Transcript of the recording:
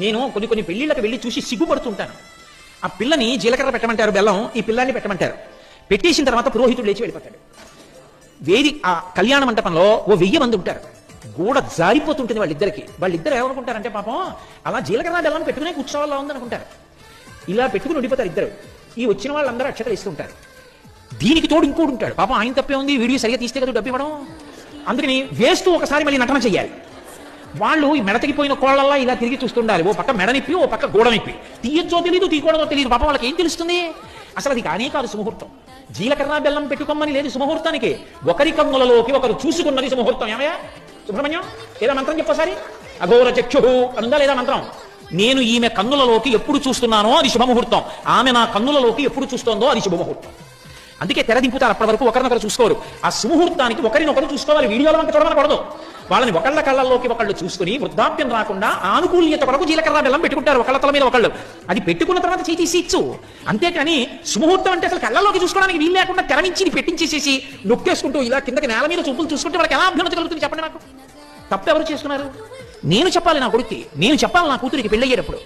నేను కొన్ని పెళ్లిళ్ళకి వెళ్ళి చూసి సిగ్గుపడుతుంటాను. ఆ పిల్లని జీలకర్ర పెట్టమంటారు, బెల్లం, ఈ పిల్లాన్ని పెట్టమంటారు. పెట్టేసిన తర్వాత పురోహితుడు లేచి వెళ్ళిపోతాడు. ఆ కళ్యాణ మంటపంలో 1000 మంది ఉంటారు. గూడ జారిపోతుంటుంది వాళ్ళిద్దరు ఏమనుకుంటారంటే పాపం అలా జీలకర్ర బెల్లం పెట్టుకునే కూర్చోవాలా ఉందనుకుంటారు. ఇలా పెట్టుకుని ఉండిపోతారు ఇద్దరు. ఈ వచ్చిన వాళ్ళందరూ అక్షతలు ఇస్తుంటారు. దీనికి తోడు ఇంకోటి ఉంటాడు, పాపం ఆయన తప్పే ఉంది, వీడియో సరిగా తీస్తే కదా డబ్బు ఇవ్వడం. అందుకని వేస్తూ ఒకసారి మళ్ళీ నటన చెయ్యాలి. వాళ్ళు ఈ మెడతగిపోయిన కోళ్ళల్లా ఇలా తిరిగి చూస్తుండాలి. ఓ పక్క మెడనిప్పి, ఓ పక్క గోడనిప్పి. తీయచ్చో తెలియదు, తీయకూడదో తెలియదు. పాపం వాళ్ళకి ఏం తెలుస్తుంది? అసలు అది కానే కాదు సుముహూర్తం. జీలకర్ర బెల్లం పెట్టుకోమని లేదు సుముహూర్తానికి. ఒకరి కన్నులలోకి ఒకరు చూసుకున్నది సుముహూర్తం. ఏమయ్యా సుబ్రహ్మణ్యం, ఏదా మంత్రం చెప్పసారి. అఘోర చక్షు అనుందా లేదా మంత్రం? నేను ఈమె కన్నులలోకి ఎప్పుడు చూస్తున్నానో అది శుభముహూర్తం. ఆమె నా కన్నులలోకి ఎప్పుడు చూస్తోందో అది శుభముహూర్తం. అందుకే తెరదింపుతారు. అప్పటి వరకు ఒకరినొకరు చూసుకోరు. ఆ సుముహూర్తానికి ఒకరినొకరు చూసుకోవాలి. వీడియోలో మనకు చూడమనకూడదు. వాళ్ళని ఒకళ్ళ కళ్ళల్లోకి ఒకళ్ళు చూసుకుని వృద్ధాప్యం రాకుండా ఆనుకూల్యత కొరకు జీలకర్ర బెల్లం పెట్టుకుంటారు ఒకళ్ళ తల మీద ఒకళ్ళు. అది పెట్టుకున్న తర్వాత చేసి ఇచ్చు. అంతేకాని సుముహూర్తం అంటే అసలు కళ్ళలోకి చూసుకోవడానికి వీలు లేకుండా తెరమించి పెట్టించేసేసి నొక్కేసుకుంటూ ఇలా కిందకి నేల మీద చూపులు చూసుకుంటే వాళ్ళకి ఎలా అభ్యున్నతి కలుగుతుంది చెప్పండి నాకు? తప్పు ఎవరు చేస్తున్నారు? నేను చెప్పాలి నా కొడుక్కి, నేను చెప్పాలి నా కూతురికి పెళ్ళయ్యేటప్పుడు.